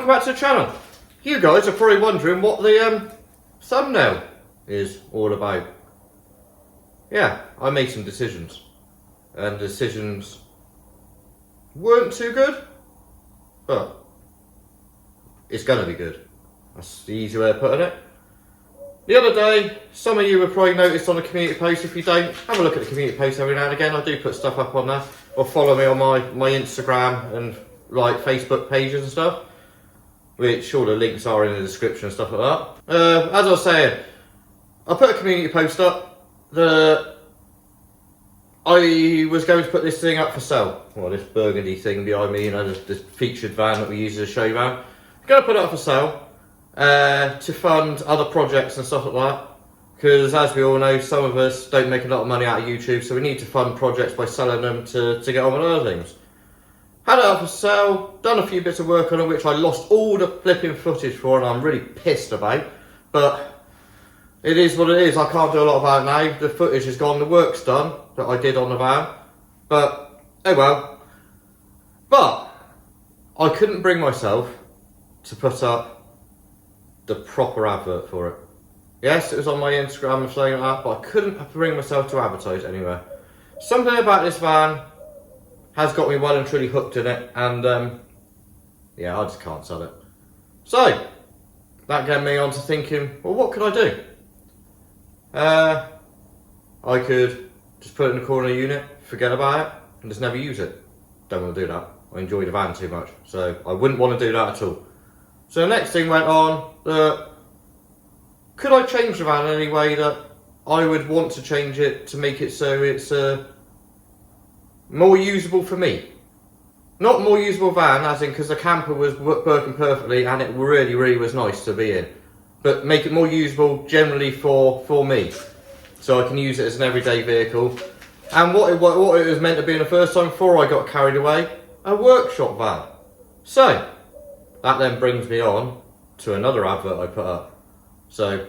welcome back to the channel. You guys are probably wondering what the thumbnail is all about. Yeah, I made some decisions, and decisions weren't too good, but it's gonna be good. That's the easy way of putting it. The other day, some of you have probably noticed on the community post. If you don't, have a look at the community post every now and again. I do put stuff up on there, or follow me on my Instagram and like Facebook pages and stuff, which all the links are in the description and stuff like that. As I was saying, I put a community post up that I was going to put this thing up for sale. Well, this burgundy thing behind me, you know, this featured van that we use as a show van. I'm going to put it up for sale to fund other projects and stuff like that. Because as we all know, some of us don't make a lot of money out of YouTube, so we need to fund projects by selling them to get on with other things. Had it up for sale, done a few bits of work on it, which I lost all the flipping footage for, and I'm really pissed about. But it is what it is. I can't do a lot about it now. The footage is gone, the work's done that I did on the van. But, oh well. But I couldn't bring myself to put up the proper advert for it. Yes, it was on my Instagram and something like that, but I couldn't bring myself to advertise anywhere. Something about this van has got me well and truly hooked in it, and yeah, I just can't sell it. So that got me on to thinking, well, what could I do? I could just put it in the corner unit, forget about it, and just never use it. Don't want to do that. I enjoy the van too much, so I wouldn't want to do that at all. So the next thing went on that, could I change the van in any way that I would want to change it to make it so it's more usable for me? Not more usable van, as in because the camper was working perfectly and it really, really was nice to be in. But make it more usable generally for me. So I can use it as an everyday vehicle. And what it was meant to be in the first time before I got carried away, a workshop van. So that then brings me on to another advert I put up. So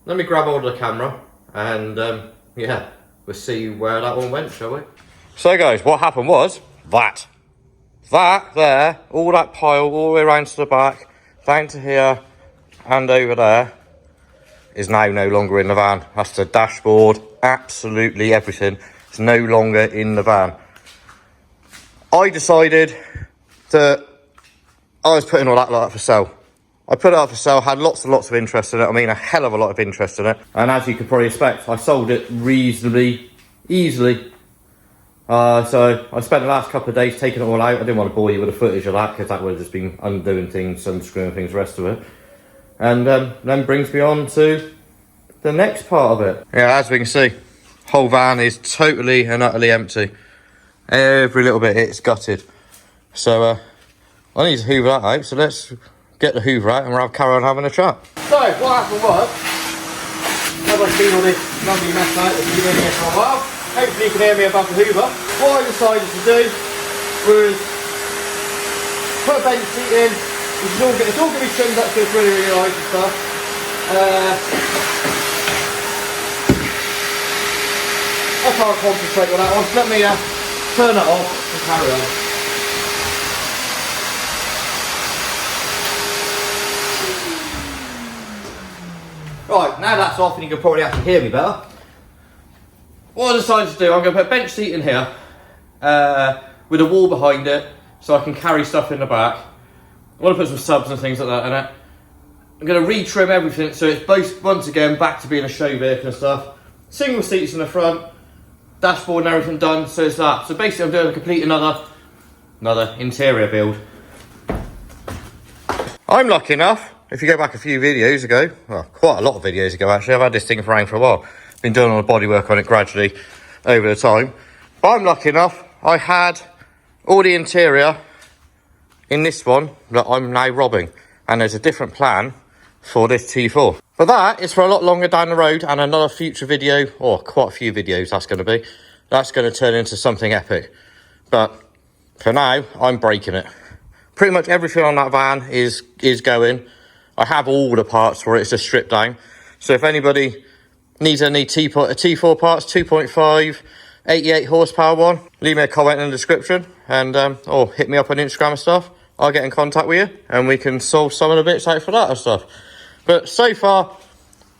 let me grab hold of the camera and yeah, we'll see where that one went, shall we? So guys, what happened was that there, all that pile all the way around to the back, down to here and over there, is now no longer in the van. That's the dashboard, absolutely everything. It's no longer in the van. I decided that I was putting all that lot up for sale. I put it up for sale, had lots and lots of interest in it. I mean, a hell of a lot of interest in it. And as you could probably expect, I sold it reasonably easily. So I spent the last couple of days taking it all out. I didn't want to bore you with the footage of that, because that would have just been undoing things, unscrewing things, the rest of it. And then brings me on to the next part of it. Yeah, as we can see, whole van is totally and utterly empty. Every little bit it's gutted. So I need to hoover that out, so let's get the hoover out and we'll carry on having a chat. So what happened was, as I've seen all this lovely mess out, if you've been here for a while, hopefully you can hear me above the hoover. What I decided to do was put a bench seat in. It's all going to be trimmed up to it's really, really nice and stuff. I can't concentrate on that one, so let me turn it off and carry on. Right, now that's off and you can probably actually hear me better. What I decided to do, I'm going to put a bench seat in here with a wall behind it so I can carry stuff in the back. I want to put some subs and things like that in it. I'm going to retrim everything so it's both, once again, back to being a show vehicle and stuff. Single seats in the front, dashboard and everything done, so it's that. So basically I'm doing a complete another interior build. I'm lucky enough, if you go back a few videos ago, well, quite a lot of videos ago actually, I've had this thing around for a while. Been doing all the bodywork on it gradually over the time. But I'm lucky enough, I had all the interior in this one that I'm now robbing. And there's a different plan for this T4. But that is for a lot longer down the road, and another future video, or quite a few videos that's going to be. That's going to turn into something epic. But for now, I'm breaking it. Pretty much everything on that van is going. I have all the parts for it, it's just stripped down. So if anybody needs any T4 parts, 2.5, 88 horsepower one, leave me a comment in the description, and or hit me up on Instagram and stuff. I'll get in contact with you and we can solve some of the bits out for that and stuff. But so far,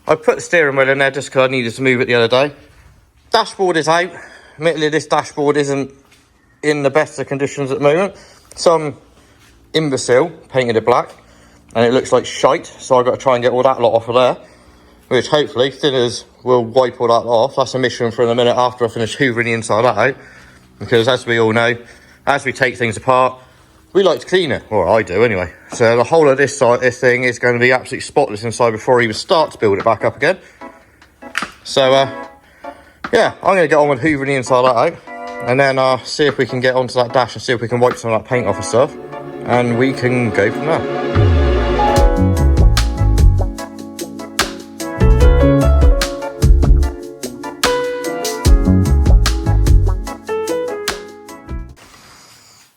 I put the steering wheel in there just because I needed to move it the other day. Dashboard is out. Admittedly, this dashboard isn't in the best of conditions at the moment. Some imbecile painted it black and it looks like shite, so I've got to try and get all that lot off of there, which hopefully thinners will wipe all that lot off. That's a mission for in a minute after I finish hoovering the inside out, because as we all know, as we take things apart, we like to clean it, or I do anyway. So the whole of this thing is going to be absolutely spotless inside before I even start to build it back up again. So yeah, I'm going to get on with hoovering the inside out, and then see if we can get onto that dash and see if we can wipe some of that paint off and stuff, and we can go from there.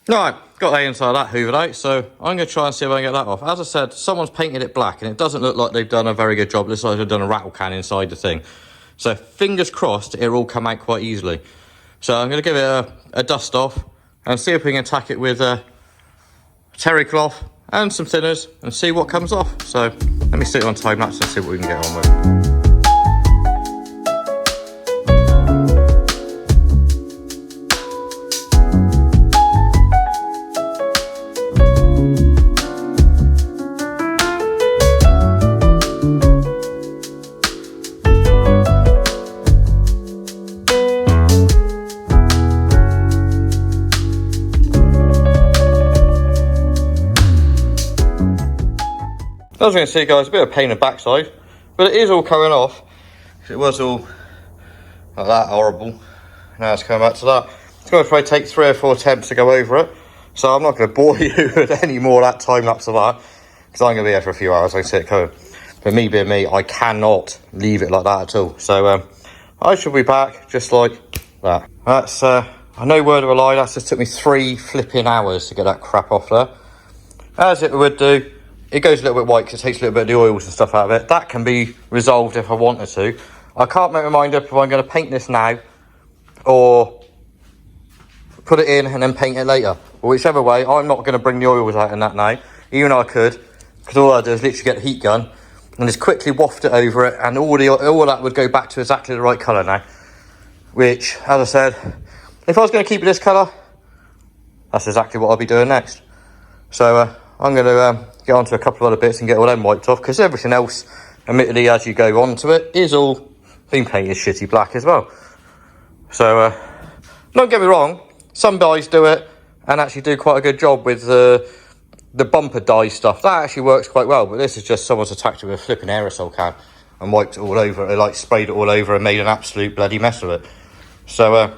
Right, got the inside of that hoovered out, so I'm going to try and see if I can get that off. As I said, someone's painted it black, and it doesn't look like they've done a very good job. It looks like they've done a rattle can inside the thing. So fingers crossed, it'll all come out quite easily. So I'm going to give it a dust off and see if we can attack it with terry cloth and some thinners and see what comes off. So let me sit it on time lapse and see what we can get on with. As you can see, guys, a bit of pain in the backside, but it is all coming off. It was all like that horrible. Now it's coming back to that. It's going to probably take 3 or 4 attempts to go over it, so I'm not going to bore you with any more of that time lapse of that, because I'm going to be here for a few hours. I can see it coming. But me being me, I cannot leave it like that at all. So I should be back just like that. That's no word of a lie. That just took me 3 flipping hours to get that crap off there. As it would do. It goes a little bit white because it takes a little bit of the oils and stuff out of it. That can be resolved if I wanted to. I can't make my mind up if I'm going to paint this now or put it in and then paint it later. But whichever way, I'm not going to bring the oils out in that now, even though I could, because all I do is literally get the heat gun and just quickly waft it over it, and all that would go back to exactly the right colour now. Which, as I said, if I was going to keep it this colour, that's exactly what I'll be doing next. So I'm going to get onto a couple of other bits and get all them wiped off, because everything else, admittedly, as you go onto it, is all been painted shitty black as well. So don't get me wrong, some guys do it and actually do quite a good job with the bumper dye stuff. That actually works quite well, but this is just someone's attacked it with a flipping aerosol can and wiped it all over. They like sprayed it all over and made an absolute bloody mess of it. So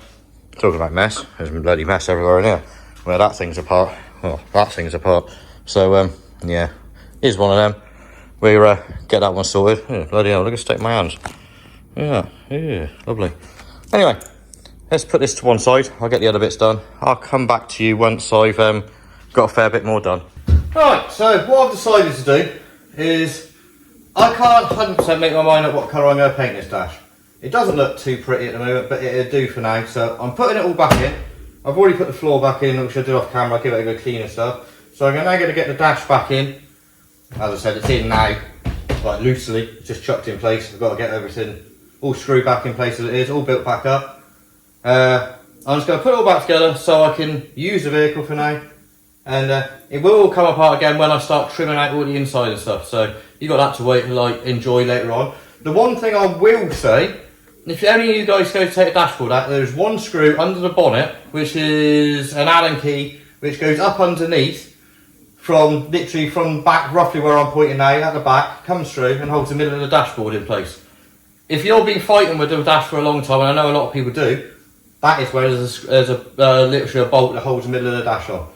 talking about mess, there's a bloody mess everywhere in here. Where that thing's apart. Oh, that thing's apart. So yeah, here's one of them. We get that one sorted. Yeah, bloody hell, look at the state of my hands. Yeah, lovely. Anyway, let's put this to one side. I'll get the other bits done. I'll come back to you once I've got a fair bit more done. Right, so what I've decided to do is I can't 100% make my mind up what colour I'm going to paint this dash. It doesn't look too pretty at the moment, but it'll do for now. So I'm putting it all back in. I've already put the floor back in, which I did off camera. I'll give it a good clean and stuff. So I'm now going to get the dash back in. As I said, it's in now, like loosely, just chucked in place. I've got to get everything all screwed back in place as it is, all built back up. I'm just going to put it all back together so I can use the vehicle for now. And it will all come apart again when I start trimming out all the inside and stuff. So you've got that to wait and enjoy later on. The one thing I will say, if any of you guys go to take a dashboard out, there's one screw under the bonnet, which is an Allen key, which goes up underneath from literally from back, roughly where I'm pointing now, at the back, comes through and holds the middle of the dashboard in place. If you've been fighting with the dash for a long time, and I know a lot of people do, that is where there's literally a bolt that holds the middle of the dash on.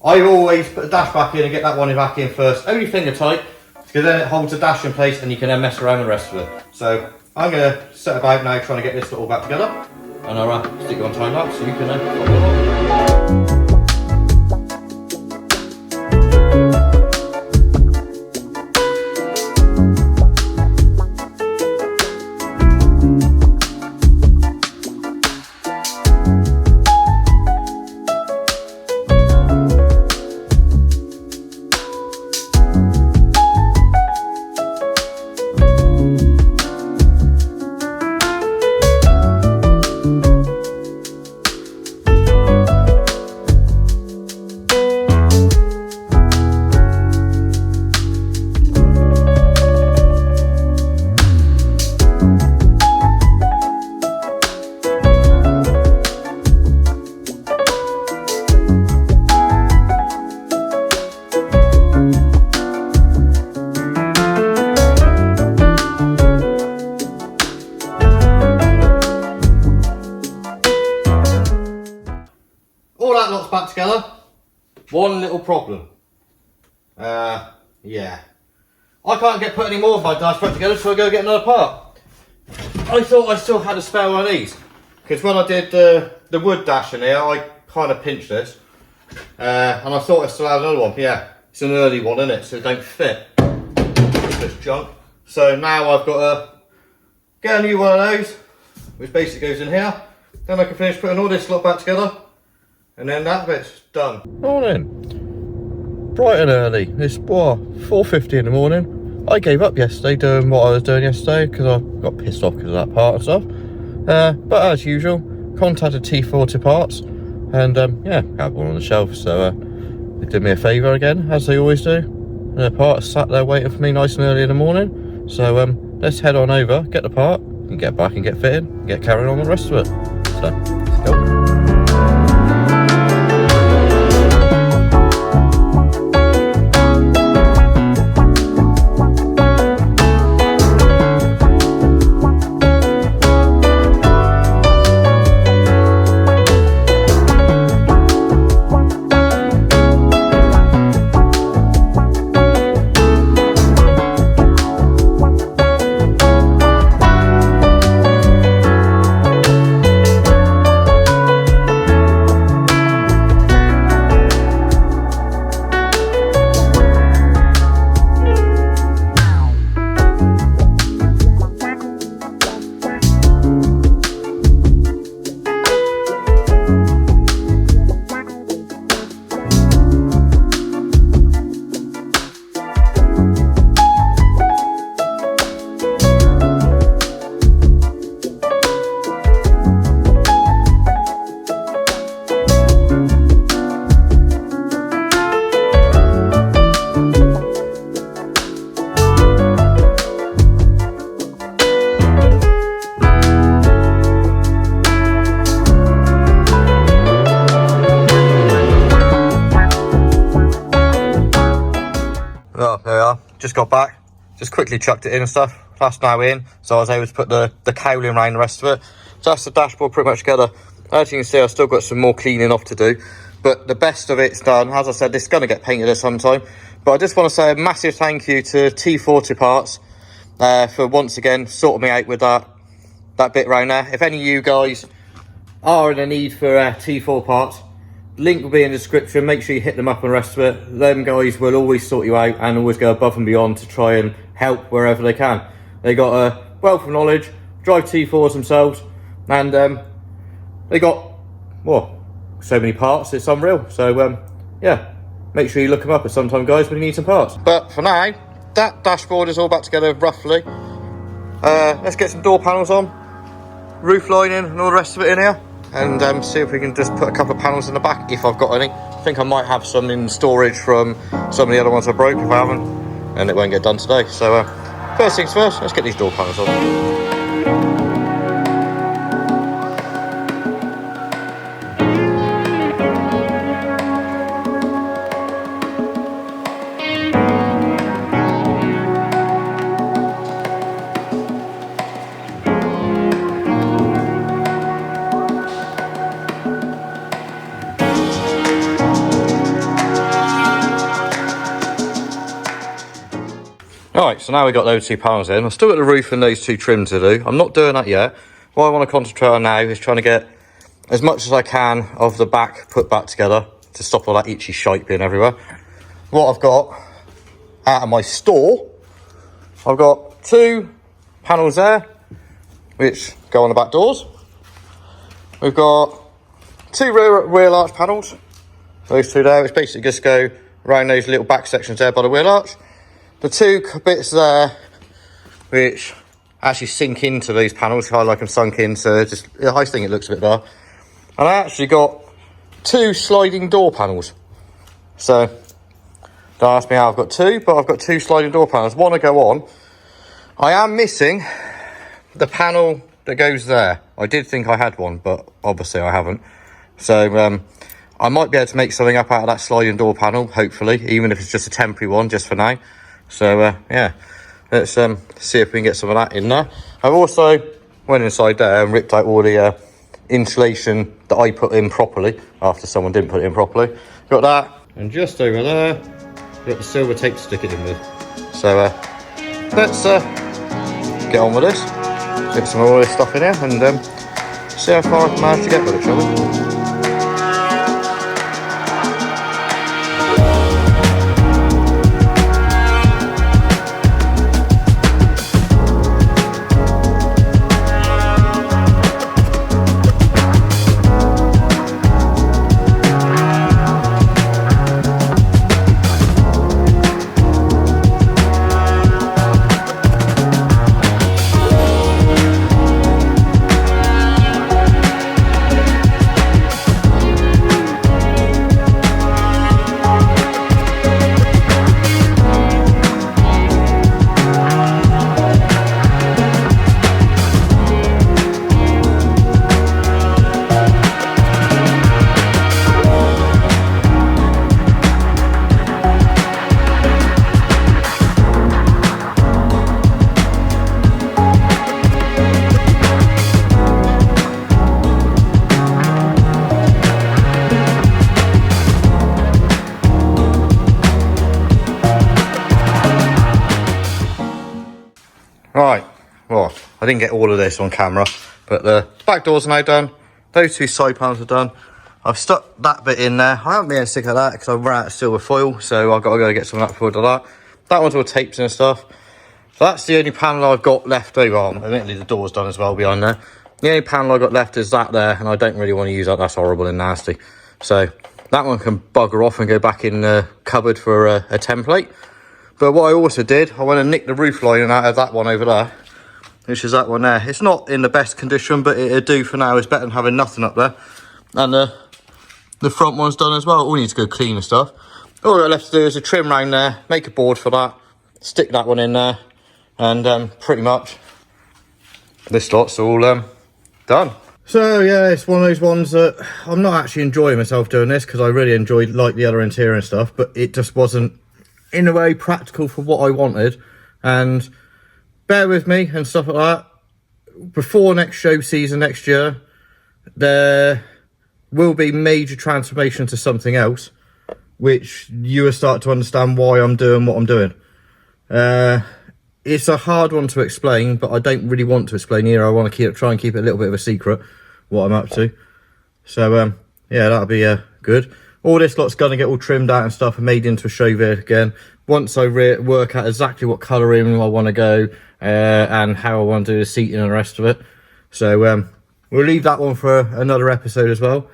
I always put the dash back in and get that one back in first, only finger tight, because then it holds the dash in place and you can then mess around with the rest of it. So I'm going to set about now trying to get this all back together, and I'll stick it on time lapse so you can follow along. one little problem. Yeah. I can't put any more of my dashboard together, so I go get another part. I thought I still had a spare one of these. Because when I did the wood dash in here, I kind of pinched this. And I thought I still had another one. Yeah, it's an early one, isn't it? So it don't fit. It's just junk. So now I've got to get a new one of those, which basically goes in here. Then I can finish putting all this lot back together. And then that bit's done. Morning. Bright and early. It's 4:50 in the morning. I gave up yesterday doing what I was doing yesterday because I got pissed off because of that part and stuff. But as usual, contacted T40 Parts and yeah, had one on the shelf. So they did me a favour again, as they always do. The part sat there waiting for me nice and early in the morning. So let's head on over, get the part, and get back and get fitted, and get carrying on with the rest of it. So let's go. Oh, there we are. Just got back. Just quickly chucked it in and stuff. That's now in. So I was able to put the cowling around the rest of it. So that's the dashboard pretty much together. As you can see, I've still got some more cleaning off to do. But the best of it's done. As I said, this is going to get painted at some time. But I just want to say a massive thank you to T40 Parts for once again sorting me out with that bit around there. If any of you guys are in a need for T4 parts, link will be in the description. Make sure you hit them up and the rest of it. Them guys will always sort you out and always go above and beyond to try and help wherever they can. They got a wealth of knowledge, drive T4s themselves, and they got, well, so many parts, it's unreal. So yeah, make sure you look them up at some time, guys, when you need some parts. But for now, that dashboard is all back together roughly. Let's get some door panels on, roof lining and all the rest of it in here, and see if we can just put a couple of panels in the back if I've got any. I think I might have some in storage from some of the other ones I broke. If I haven't, and it won't get done today. So first things first, let's get these door panels on. Alright, so now we've got those two panels in. I've still got the roof and those two trims to do. I'm not doing that yet. What I want to concentrate on now is trying to get as much as I can of the back put back together to stop all that itchy shite being everywhere. What I've got out of my store, I've got two panels there, which go on the back doors. We've got two rear arch panels, those two there, which basically just go around those little back sections there by the wheel arch. The two bits there, which actually sink into these panels, I like them sunk in, so just, I think it looks a bit better. And I actually got two sliding door panels. So, don't ask me how I've got two, but I've got two sliding door panels. One to go on. I am missing the panel that goes there. I did think I had one, but obviously I haven't. So, I might be able to make something up out of that sliding door panel, hopefully, even if it's just a temporary one, just for now. So yeah, let's see if we can get some of that in there. I've also went inside there and ripped out all the insulation that I put in properly after someone didn't put it in properly. Got that, and just over there, we've got the silver tape to stick it in with. So let's get on with this. Get some more of this stuff in here and see how far I can manage to get with it, shall we? Right, well, I didn't get all of this on camera, but the back door's now done. Those two side panels are done. I've stuck that bit in there. I haven't been able to stick at that because I've run out of silver foil, so I've got to go get some of that for that. That one's all tapes and stuff. So that's the only panel I've got left over. Admittedly, the door's done as well behind there. The only panel I've got left is that there, and I don't really want to use that. That's horrible and nasty. So that one can bugger off and go back in the cupboard for a template. But what I also did, I went and nicked the roof lining out of that one over there, which is that one there. It's not in the best condition, but it'll do for now. It's better than having nothing up there. And the front one's done as well. All we need to go clean and stuff. All we've got left to do is a trim round there, make a board for that, stick that one in there, and pretty much this lot's all done. So yeah, it's one of those ones that I'm not actually enjoying myself doing this because I really enjoyed like the other interior and stuff, but it just wasn't in a way practical for what I wanted. And bear with me and stuff like that. Before next show season next year, there will be major transformation to something else, which you will start to understand why I'm doing what I'm doing. It's a hard one to explain, but I don't really want to explain here. I want to try and keep it a little bit of a secret what I'm up to. So yeah, that'll be good. All this lot's going to get all trimmed out and stuff and made into a show vehicle again. Once I work out exactly what colouring I want to go and how I want to do the seating and the rest of it. So we'll leave that one for another episode as well.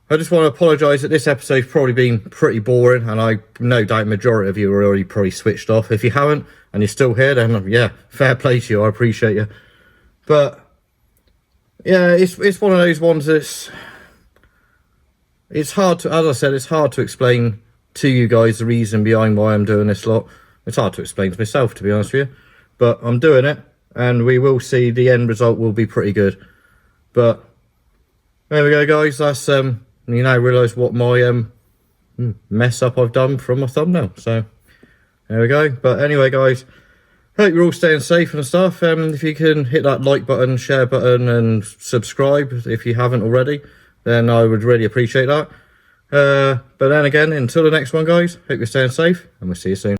I just want to apologise that this episode's probably been pretty boring, and I no doubt majority of you are already probably switched off. If you haven't and you're still here, then yeah, fair play to you. I appreciate you. But yeah, it's one of those ones that's... It's hard to, as I said, it's hard to explain to you guys the reason behind why I'm doing this lot. It's hard to explain to myself, to be honest with you. But I'm doing it, and we will see the end result will be pretty good. But there we go, guys. That's you now realise what my mess up I've done from my thumbnail. So there we go. But anyway, guys, hope you're all staying safe and stuff. If you can hit that like button, share button, and subscribe if you haven't already, then I would really appreciate that. But then again, until the next one, guys, hope you're staying safe, and we'll see you soon.